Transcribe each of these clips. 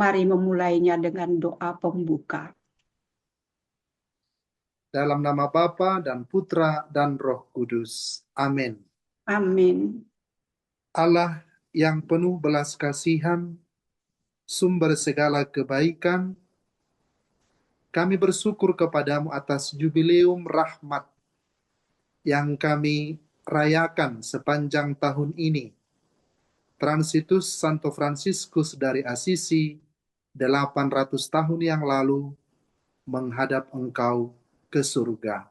Mari memulainya dengan doa pembuka. Dalam nama Bapa dan Putra dan Roh Kudus. Amin. Amin. Allah yang penuh belas kasihan, sumber segala kebaikan, kami bersyukur kepadamu atas jubileum rahmat yang kami rayakan sepanjang tahun ini. Transitus Santo Fransiskus dari Assisi 800 tahun yang lalu menghadap Engkau ke surga.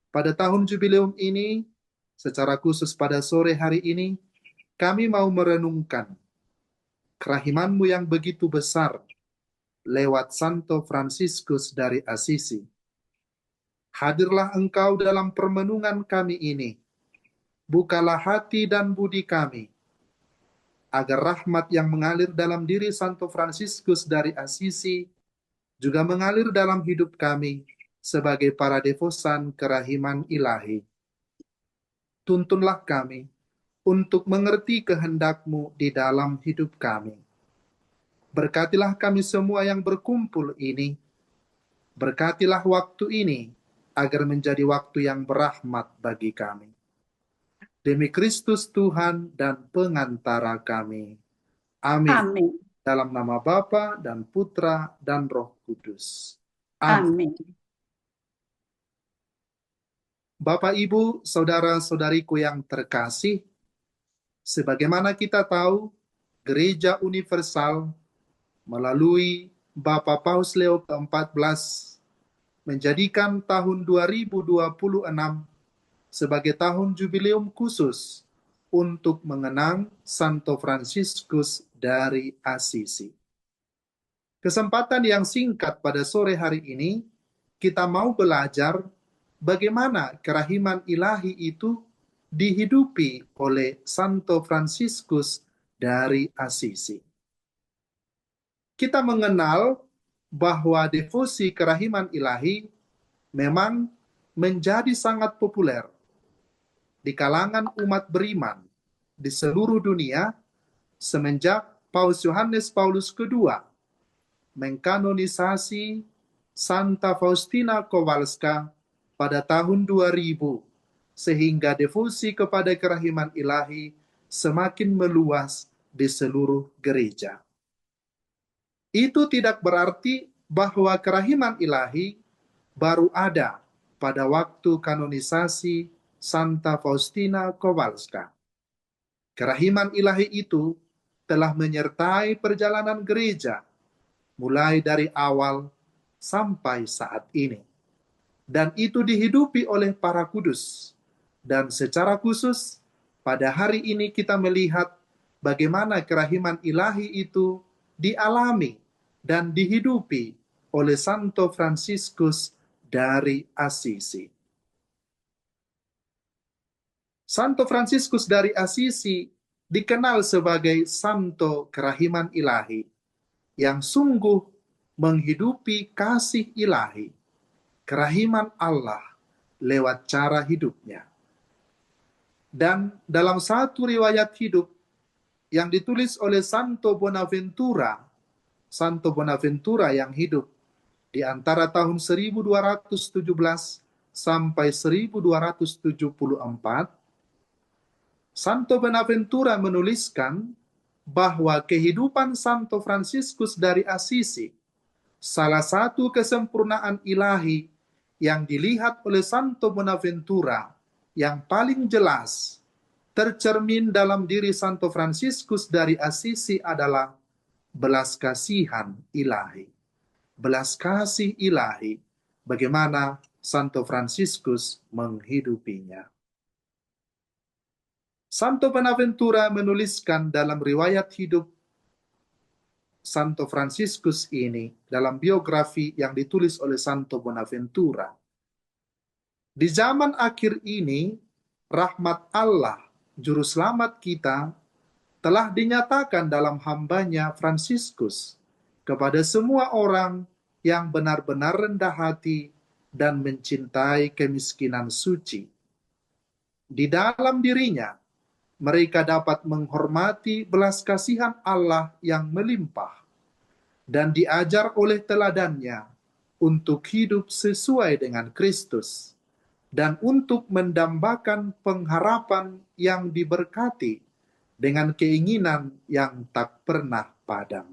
Pada tahun jubileum ini, secara khusus pada sore hari ini, kami mau merenungkan kerahiman-Mu yang begitu besar lewat Santo Fransiskus dari Assisi. Hadirlah Engkau dalam permenungan kami ini. Bukalah hati dan budi kami, agar rahmat yang mengalir dalam diri Santo Fransiskus dari Assisi juga mengalir dalam hidup kami sebagai para devosan kerahiman ilahi. Tuntunlah kami untuk mengerti kehendak-Mu di dalam hidup kami. Berkatilah kami semua yang berkumpul ini. Berkatilah waktu ini, agar menjadi waktu yang berahmat bagi kami. Demi Kristus Tuhan dan pengantara kami. Amin. Amin. Dalam nama Bapa dan Putra dan Roh Kudus. Amin. Amin. Bapak, Ibu, saudara-saudariku yang terkasih, sebagaimana kita tahu, Gereja Universal melalui Bapak Paus Leo ke-14 menjadikan tahun 2026 sebagai tahun jubileum khusus untuk mengenang Santo Fransiskus dari Assisi. Kesempatan yang singkat pada sore hari ini, kita mau belajar bagaimana kerahiman ilahi itu dihidupi oleh Santo Fransiskus dari Assisi. Kita mengenal bahwa devosi kerahiman ilahi memang menjadi sangat populer di kalangan umat beriman di seluruh dunia semenjak Paus Yohanes Paulus II mengkanonisasi Santa Faustina Kowalska pada tahun 2000, sehingga devosi kepada kerahiman ilahi semakin meluas di seluruh gereja. Itu tidak berarti bahwa kerahiman ilahi baru ada pada waktu kanonisasi Santa Faustina Kowalska. Kerahiman ilahi itu telah menyertai perjalanan gereja mulai dari awal sampai saat ini. Dan itu dihidupi oleh para kudus. Dan secara khusus, pada hari ini kita melihat bagaimana kerahiman ilahi itu dialami dan dihidupi oleh Santo Fransiskus dari Assisi. Santo Fransiskus dari Assisi dikenal sebagai Santo Kerahiman Ilahi yang sungguh menghidupi kasih ilahi, kerahiman Allah lewat cara hidupnya. Dan dalam satu riwayat hidup yang ditulis oleh Santo Bonaventura yang hidup di antara tahun 1217 sampai 1274, Santo Bonaventura menuliskan bahwa kehidupan Santo Fransiskus dari Assisi, salah satu kesempurnaan ilahi yang dilihat oleh Santo Bonaventura yang paling jelas tercermin dalam diri Santo Fransiskus dari Assisi adalah belas kasihan ilahi. Belas kasih ilahi, bagaimana Santo Fransiskus menghidupinya. Santo Bonaventura menuliskan dalam riwayat hidup Santo Fransiskus ini, dalam biografi yang ditulis oleh Santo Bonaventura. Di zaman akhir ini, rahmat Allah, Juru Selamat kita, telah dinyatakan dalam hambanya Fransiskus kepada semua orang yang benar-benar rendah hati dan mencintai kemiskinan suci. Di dalam dirinya, mereka dapat menghormati belas kasihan Allah yang melimpah dan diajar oleh teladannya untuk hidup sesuai dengan Kristus dan untuk mendambakan pengharapan yang diberkati dengan keinginan yang tak pernah padam.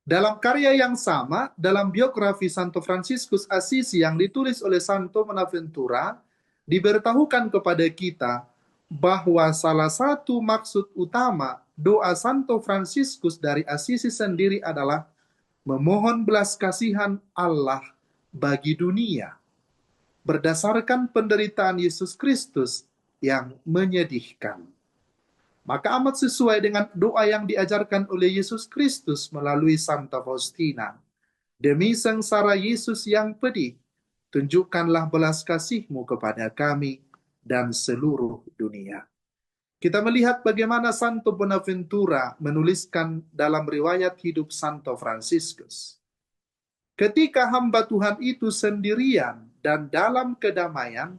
Dalam karya yang sama, dalam biografi Santo Fransiskus Assisi yang ditulis oleh Santo Bonaventura, diberitahukan kepada kita bahwa salah satu maksud utama doa Santo Fransiskus dari Assisi sendiri adalah memohon belas kasihan Allah bagi dunia berdasarkan penderitaan Yesus Kristus yang menyedihkan. Maka amat sesuai dengan doa yang diajarkan oleh Yesus Kristus melalui Santa Faustina. Demi sengsara Yesus yang pedih, tunjukkanlah belas kasih-Mu kepada kami dan seluruh dunia. Kita melihat bagaimana Santo Bonaventura menuliskan dalam riwayat hidup Santo Fransiskus. Ketika hamba Tuhan itu sendirian dan dalam kedamaian,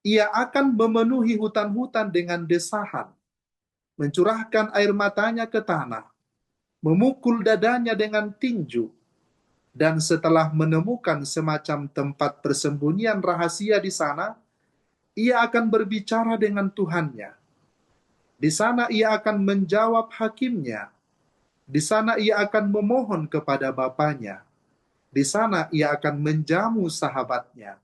ia akan memenuhi hutan-hutan dengan desahan, mencurahkan air matanya ke tanah, memukul dadanya dengan tinju, dan setelah menemukan semacam tempat persembunyian rahasia di sana, ia akan berbicara dengan Tuhannya. Di sana ia akan menjawab hakimnya. Di sana ia akan memohon kepada Bapanya. Di sana ia akan menjamu sahabatnya.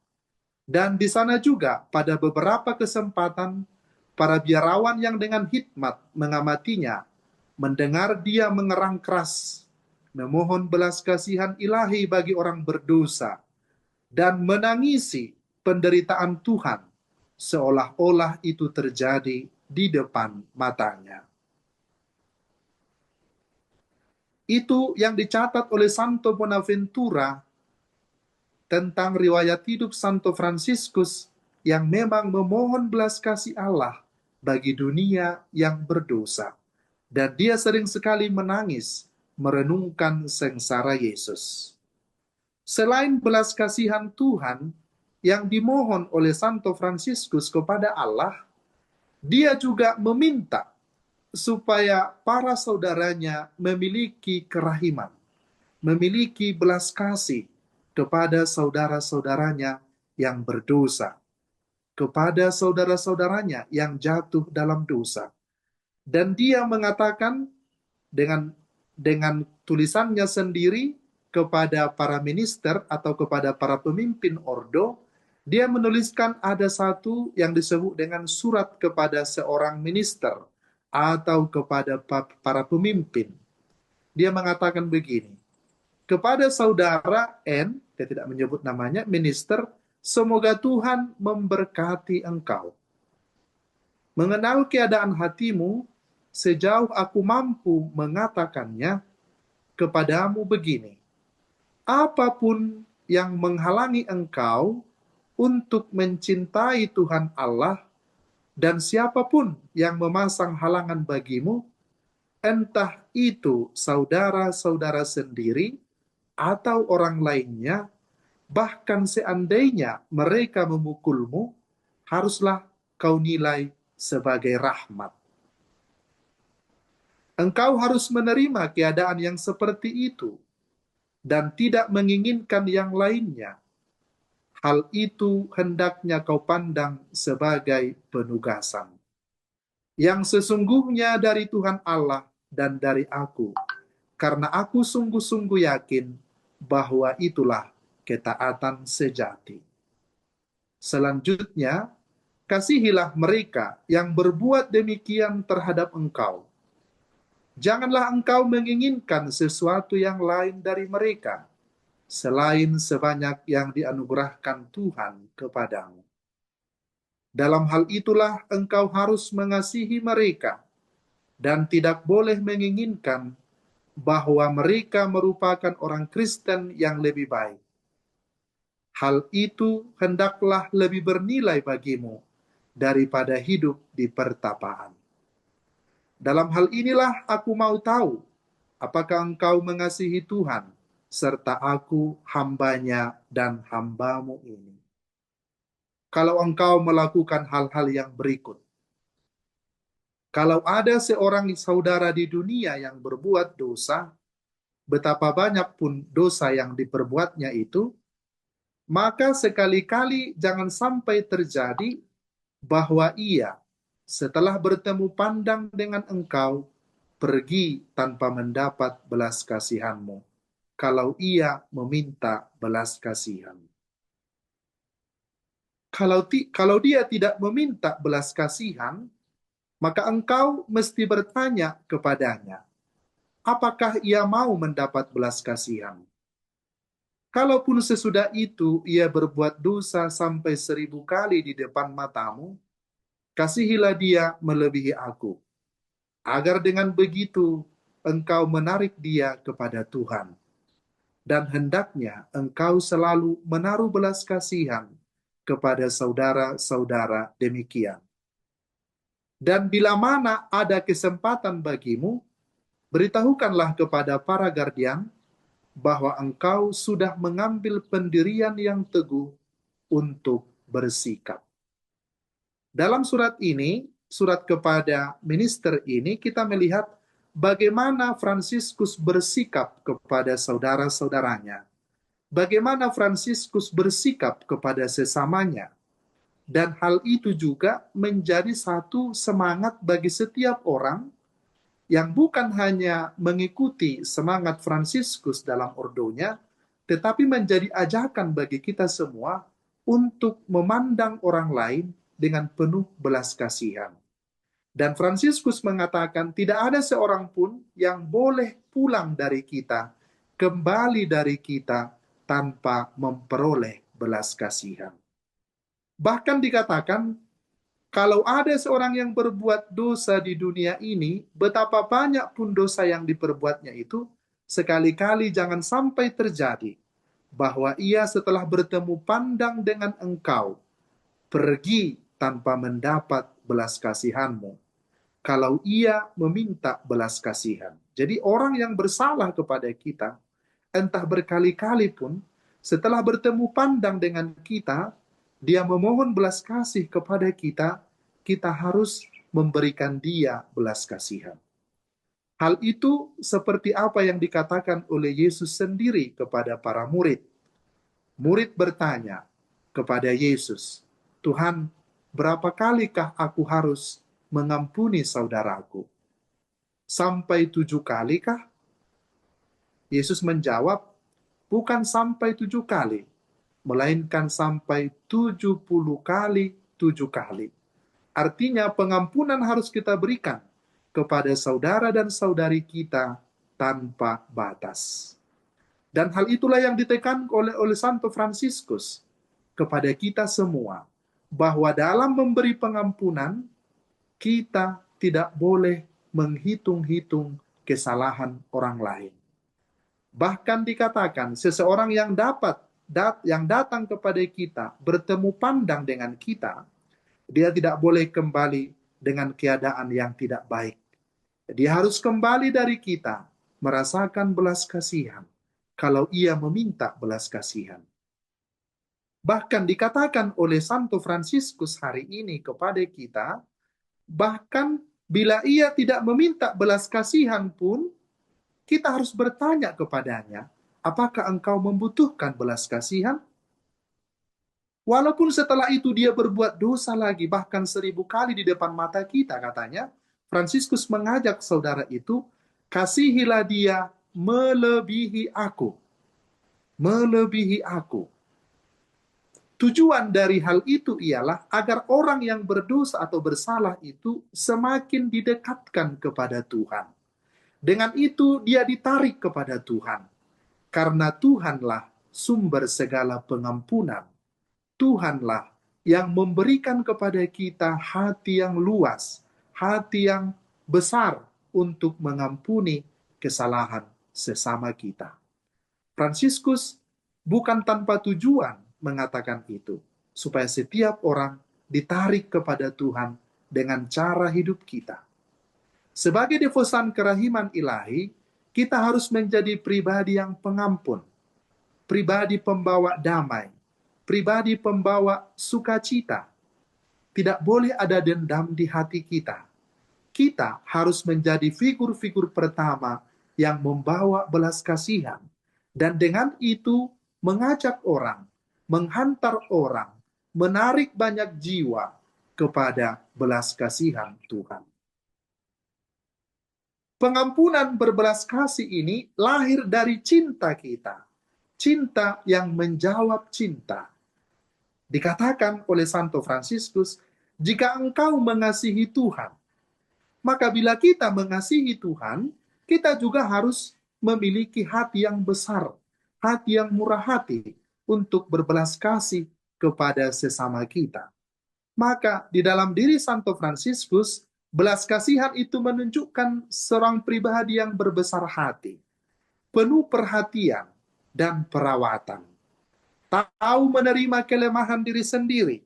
Dan di sana juga pada beberapa kesempatan, para biarawan yang dengan hikmat mengamatinya, mendengar dia mengerang keras, memohon belas kasihan ilahi bagi orang berdosa, dan menangisi penderitaan Tuhan, seolah-olah itu terjadi di depan matanya. Itu yang dicatat oleh Santo Bonaventura tentang riwayat hidup Santo Fransiskus yang memang memohon belas kasih Allah bagi dunia yang berdosa. Dan dia sering sekali menangis, merenungkan sengsara Yesus. Selain belas kasihan Tuhan yang dimohon oleh Santo Fransiskus kepada Allah, dia juga meminta supaya para saudaranya memiliki kerahiman, memiliki belas kasih kepada saudara-saudaranya yang berdosa, kepada saudara-saudaranya yang jatuh dalam dosa. Dan dia mengatakan dengan tulisannya sendiri kepada para minister atau kepada para pemimpin ordo, dia menuliskan ada satu yang disebut dengan surat kepada seorang minister atau kepada para pemimpin. Dia mengatakan begini, kepada saudara N, dia tidak menyebut namanya, minister, semoga Tuhan memberkati engkau. Mengenal keadaan hatimu, sejauh aku mampu mengatakannya, kepadamu begini, apapun yang menghalangi engkau untuk mencintai Tuhan Allah, dan siapapun yang memasang halangan bagimu, entah itu saudara-saudara sendiri atau orang lainnya, bahkan seandainya mereka memukulmu, haruslah kau nilai sebagai rahmat. Engkau harus menerima keadaan yang seperti itu dan tidak menginginkan yang lainnya. Hal itu hendaknya kau pandang sebagai penugasan yang sesungguhnya dari Tuhan Allah dan dari aku, karena aku sungguh-sungguh yakin bahwa itulah ketaatan sejati. Selanjutnya, kasihilah mereka yang berbuat demikian terhadap engkau. Janganlah engkau menginginkan sesuatu yang lain dari mereka, selain sebanyak yang dianugerahkan Tuhan kepadamu. Dalam hal itulah engkau harus mengasihi mereka, dan tidak boleh menginginkan bahwa mereka merupakan orang Kristen yang lebih baik. Hal itu hendaklah lebih bernilai bagimu daripada hidup di pertapaan. Dalam hal inilah aku mau tahu, apakah engkau mengasihi Tuhan, serta aku hambanya dan hambamu ini. kalau engkau melakukan hal-hal yang berikut. Kalau ada seorang saudara di dunia yang berbuat dosa, betapa banyak pun dosa yang diperbuatnya itu, maka sekali-kali jangan sampai terjadi bahwa ia, setelah bertemu pandang dengan engkau, pergi tanpa mendapat belas kasihanmu, kalau ia meminta belas kasihan. Kalau dia tidak meminta belas kasihan, maka engkau mesti bertanya kepadanya, apakah ia mau mendapat belas kasihan? Kalaupun sesudah itu ia berbuat dosa sampai 1000 kali di depan matamu, kasihilah dia melebihi aku, agar dengan begitu engkau menarik dia kepada Tuhan. Dan hendaknya engkau selalu menaruh belas kasihan kepada saudara-saudara demikian. Dan bila mana ada kesempatan bagimu, beritahukanlah kepada para guardian bahwa engkau sudah mengambil pendirian yang teguh untuk bersikap. Dalam surat ini, surat kepada minister ini, kita melihat bagaimana Fransiskus bersikap kepada saudara-saudaranya. Bagaimana Fransiskus bersikap kepada sesamanya. Dan hal itu juga menjadi satu semangat bagi setiap orang yang bukan hanya mengikuti semangat Fransiskus dalam ordonya, tetapi menjadi ajakan bagi kita semua untuk memandang orang lain dengan penuh belas kasihan. Dan Fransiskus mengatakan tidak ada seorang pun yang boleh pulang dari kita, kembali dari kita tanpa memperoleh belas kasihan. Bahkan dikatakan, kalau ada seorang yang berbuat dosa di dunia ini, betapa banyak pun dosa yang diperbuatnya itu, sekali-kali jangan sampai terjadi bahwa ia setelah bertemu pandang dengan engkau, pergi tanpa mendapat belas kasihanmu, kalau ia meminta belas kasihan. Jadi orang yang bersalah kepada kita, entah berkali-kali pun, setelah bertemu pandang dengan kita, dia memohon belas kasih kepada kita, kita harus memberikan dia belas kasihan. Hal itu seperti apa yang dikatakan oleh Yesus sendiri kepada para murid. Murid bertanya kepada Yesus, Tuhan, berapa kalikah aku harus mengampuni saudaraku? Sampai 7 kalikah? Yesus menjawab, bukan sampai 7 kali, melainkan sampai 70 kali 7 kali. Artinya pengampunan harus kita berikan kepada saudara dan saudari kita tanpa batas. Dan hal itulah yang ditekan oleh Santo Fransiskus kepada kita semua, bahwa dalam memberi pengampunan, kita tidak boleh menghitung-hitung kesalahan orang lain. Bahkan dikatakan, seseorang yang datang kepada kita, bertemu pandang dengan kita, dia tidak boleh kembali dengan keadaan yang tidak baik. Dia harus kembali dari kita, merasakan belas kasihan, kalau ia meminta belas kasihan. Bahkan dikatakan oleh Santo Fransiskus hari ini kepada kita, bahkan bila ia tidak meminta belas kasihan pun, kita harus bertanya kepadanya, apakah engkau membutuhkan belas kasihan? Walaupun setelah itu dia berbuat dosa lagi, bahkan 1000 kali di depan mata kita katanya, Fransiskus mengajak saudara itu, kasihilah dia melebihi aku. Melebihi aku. Tujuan dari hal itu ialah agar orang yang berdosa atau bersalah itu semakin didekatkan kepada Tuhan. Dengan itu dia ditarik kepada Tuhan. Karena Tuhanlah sumber segala pengampunan. Tuhanlah yang memberikan kepada kita hati yang luas, hati yang besar untuk mengampuni kesalahan sesama kita. Fransiskus bukan tanpa tujuan mengatakan itu, supaya setiap orang ditarik kepada Tuhan dengan cara hidup kita. Sebagai devosan kerahiman ilahi, kita harus menjadi pribadi yang pengampun, pribadi pembawa damai, pribadi pembawa sukacita. Tidak boleh ada dendam di hati kita. Kita harus menjadi figur-figur pertama yang membawa belas kasihan. Dan dengan itu mengajak orang, menghantar orang, menarik banyak jiwa kepada belas kasihan Tuhan. Pengampunan berbelas kasih ini lahir dari cinta kita. Cinta yang menjawab cinta. Dikatakan oleh Santo Fransiskus, jika engkau mengasihi Tuhan, maka bila kita mengasihi Tuhan, kita juga harus memiliki hati yang besar, hati yang murah hati untuk berbelas kasih kepada sesama kita. Maka di dalam diri Santo Fransiskus, belas kasihan itu menunjukkan seorang pribadi yang berbesar hati, penuh perhatian dan perawatan, tahu menerima kelemahan diri sendiri,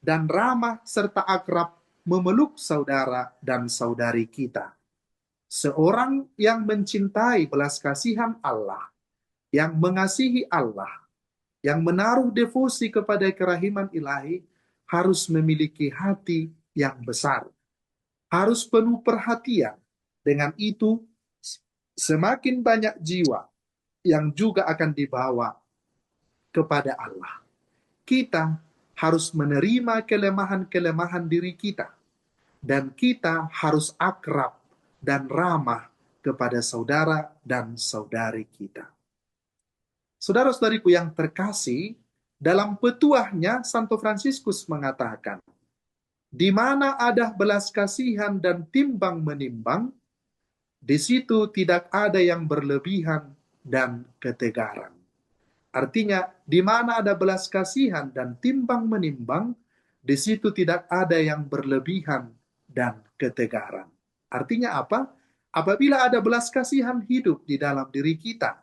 dan ramah serta akrab memeluk saudara dan saudari kita. Seorang yang mencintai belas kasihan Allah, yang mengasihi Allah, yang menaruh devosi kepada kerahiman ilahi, harus memiliki hati yang besar, harus penuh perhatian. Dengan itu, semakin banyak jiwa yang juga akan dibawa kepada Allah. Kita harus menerima kelemahan-kelemahan diri kita, dan kita harus akrab dan ramah kepada saudara dan saudari kita. Saudara-saudariku yang terkasih, dalam petuahnya Santo Fransiskus mengatakan, di mana ada belas kasihan dan timbang menimbang, di situ tidak ada yang berlebihan dan ketegaran. Artinya, di mana ada belas kasihan dan timbang menimbang, di situ tidak ada yang berlebihan dan ketegaran. Artinya apa? Apabila ada belas kasihan hidup di dalam diri kita,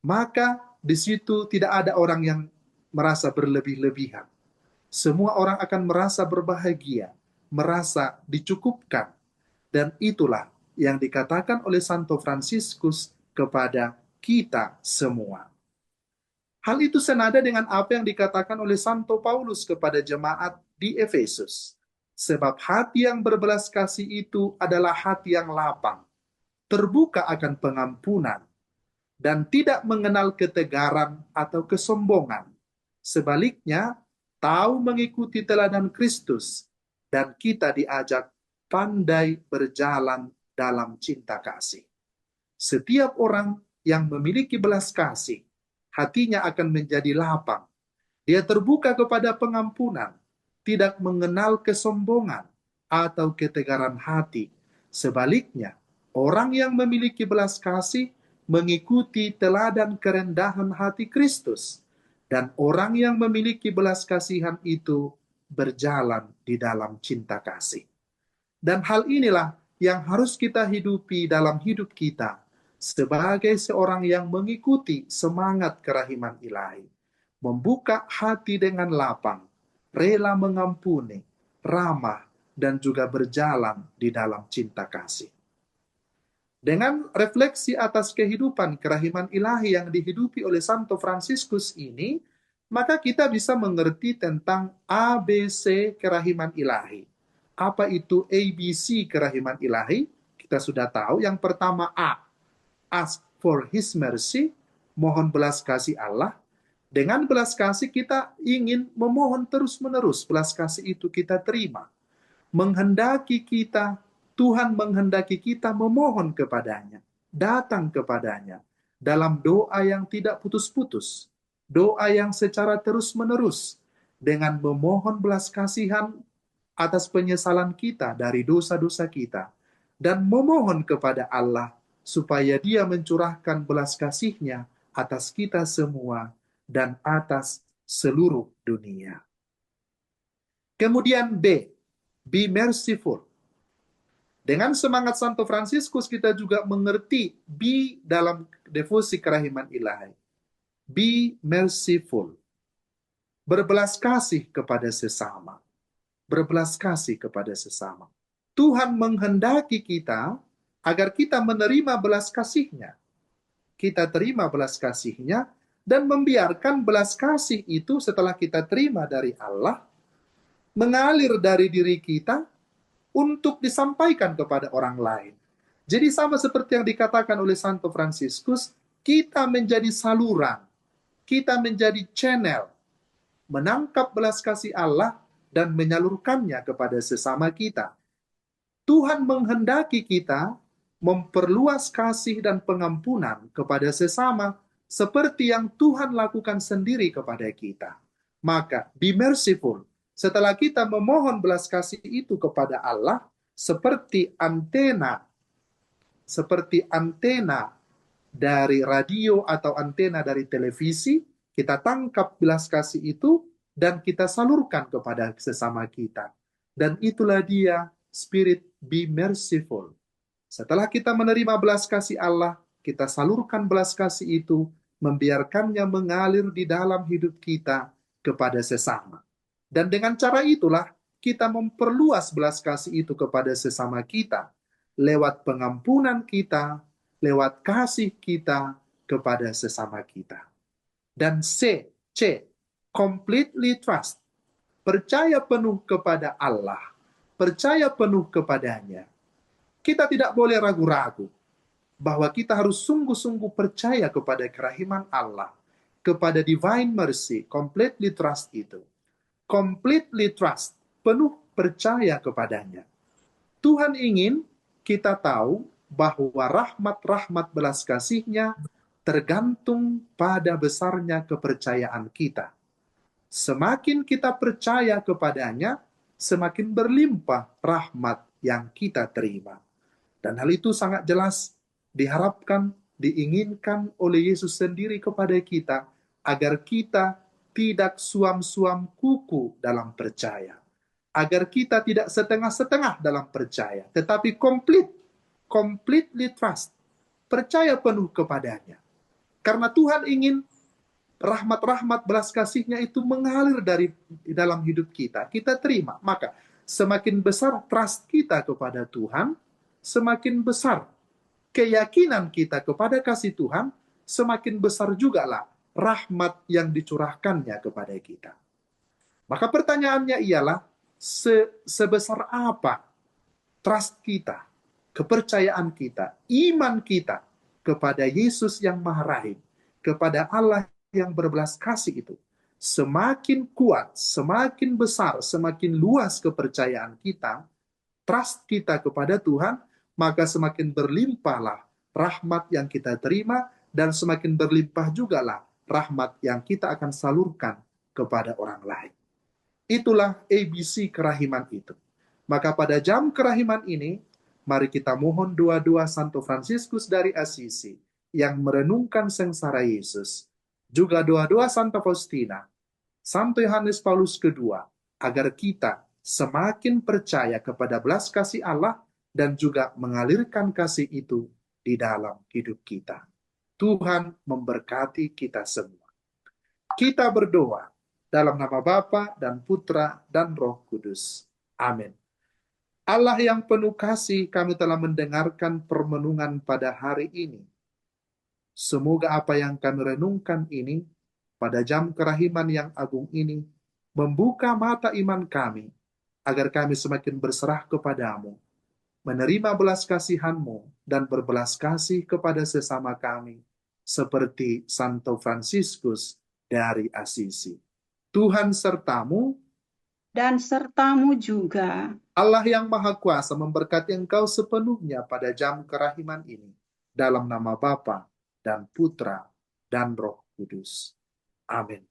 maka di situ tidak ada orang yang merasa berlebih-lebihan. Semua orang akan merasa berbahagia, merasa dicukupkan. Dan itulah yang dikatakan oleh Santo Fransiskus kepada kita semua. Hal itu senada dengan apa yang dikatakan oleh Santo Paulus kepada jemaat di Efesus. Sebab hati yang berbelas kasih itu adalah hati yang lapang, terbuka akan pengampunan, dan tidak mengenal ketegaran atau kesombongan. Sebaliknya, tahu mengikuti teladan Kristus, dan kita diajak pandai berjalan dalam cinta kasih. Setiap orang yang memiliki belas kasih, hatinya akan menjadi lapang. Dia terbuka kepada pengampunan, tidak mengenal kesombongan atau ketegaran hati. Sebaliknya, orang yang memiliki belas kasih mengikuti teladan kerendahan hati Kristus, dan orang yang memiliki belas kasihan itu berjalan di dalam cinta kasih. Dan hal inilah yang harus kita hidupi dalam hidup kita sebagai seorang yang mengikuti semangat kerahiman ilahi, membuka hati dengan lapang, rela mengampuni, ramah, dan juga berjalan di dalam cinta kasih. Dengan refleksi atas kehidupan kerahiman ilahi yang dihidupi oleh Santo Fransiskus ini, maka kita bisa mengerti tentang ABC kerahiman ilahi. Apa itu ABC kerahiman ilahi? Kita sudah tahu. Yang pertama A, ask for His mercy, mohon belas kasih Allah. Dengan belas kasih kita ingin memohon terus-menerus, belas kasih itu kita terima. Menghendaki kita, Tuhan menghendaki kita memohon kepadanya, datang kepadanya, dalam doa yang tidak putus-putus, doa yang secara terus-menerus, dengan memohon belas kasihan atas penyesalan kita dari dosa-dosa kita, dan memohon kepada Allah supaya Dia mencurahkan belas kasih-Nya atas kita semua dan atas seluruh dunia. Kemudian B, be merciful. Dengan semangat Santo Fransiskus kita juga mengerti be dalam devosi kerahiman ilahi. Be merciful. Berbelas kasih kepada sesama. Berbelas kasih kepada sesama. Tuhan menghendaki kita agar kita menerima belas kasih-Nya. Kita terima belas kasih-Nya dan membiarkan belas kasih itu setelah kita terima dari Allah mengalir dari diri kita untuk disampaikan kepada orang lain. Jadi sama seperti yang dikatakan oleh Santo Fransiskus, kita menjadi saluran, kita menjadi channel, menangkap belas kasih Allah dan menyalurkannya kepada sesama kita. Tuhan menghendaki kita memperluas kasih dan pengampunan kepada sesama seperti yang Tuhan lakukan sendiri kepada kita. Maka, be merciful. Setelah kita memohon belas kasih itu kepada Allah, seperti antena dari radio atau antena dari televisi, kita tangkap belas kasih itu dan kita salurkan kepada sesama kita. Dan itulah dia spirit be merciful. Setelah kita menerima belas kasih Allah, kita salurkan belas kasih itu, membiarkannya mengalir di dalam hidup kita kepada sesama. Dan dengan cara itulah kita memperluas belas kasih itu kepada sesama kita, lewat pengampunan kita, lewat kasih kita kepada sesama kita. Dan C, completely trust. Percaya penuh kepada Allah, percaya penuh kepadanya. Kita tidak boleh ragu-ragu bahwa kita harus sungguh-sungguh percaya kepada kerahiman Allah, kepada divine mercy, completely trust itu. Completely trust, penuh percaya kepadanya. Tuhan ingin kita tahu bahwa rahmat-rahmat belas kasih-Nya tergantung pada besarnya kepercayaan kita. Semakin kita percaya kepadanya, semakin berlimpah rahmat yang kita terima. Dan hal itu sangat jelas diharapkan, diinginkan oleh Yesus sendiri kepada kita, agar kita tidak suam-suam kuku dalam percaya. Agar kita tidak setengah-setengah dalam percaya, tetapi completely trust. Percaya penuh kepadanya. Karena Tuhan ingin rahmat-rahmat belas kasih-Nya itu mengalir dari dalam hidup kita. Kita terima. Maka semakin besar trust kita kepada Tuhan, semakin besar keyakinan kita kepada kasih Tuhan, semakin besar jugalah rahmat yang dicurahkannya kepada kita. Maka pertanyaannya ialah, sebesar apa trust kita, kepercayaan kita, iman kita kepada Yesus yang Maha Rahim, kepada Allah yang berbelas kasih itu. Semakin kuat, semakin besar, semakin luas kepercayaan kita, trust kita kepada Tuhan, maka semakin berlimpahlah rahmat yang kita terima, dan semakin berlimpah jugalah rahmat yang kita akan salurkan kepada orang lain. Itulah ABC kerahiman itu. Maka pada jam kerahiman ini, mari kita mohon doa-doa Santo Fransiskus dari Assisi yang merenungkan sengsara Yesus. Juga doa-doa Santa Faustina, Santo Yohanes Paulus II, agar kita semakin percaya kepada belas kasih Allah dan juga mengalirkan kasih itu di dalam hidup kita. Tuhan memberkati kita semua. Kita berdoa dalam nama Bapa dan Putra dan Roh Kudus. Amin. Allah yang penuh kasih, kami telah mendengarkan permenungan pada hari ini. Semoga apa yang kami renungkan ini, pada jam kerahiman yang agung ini, membuka mata iman kami, agar kami semakin berserah kepadamu, menerima belas kasihan-Mu, dan berbelas kasih kepada sesama kami, seperti Santo Fransiskus dari Assisi. Tuhan sertamu, dan sertamu juga. Allah yang Maha Kuasa memberkati engkau sepenuhnya pada jam kerahiman ini, dalam nama Bapa dan Putra dan Roh Kudus. Amin.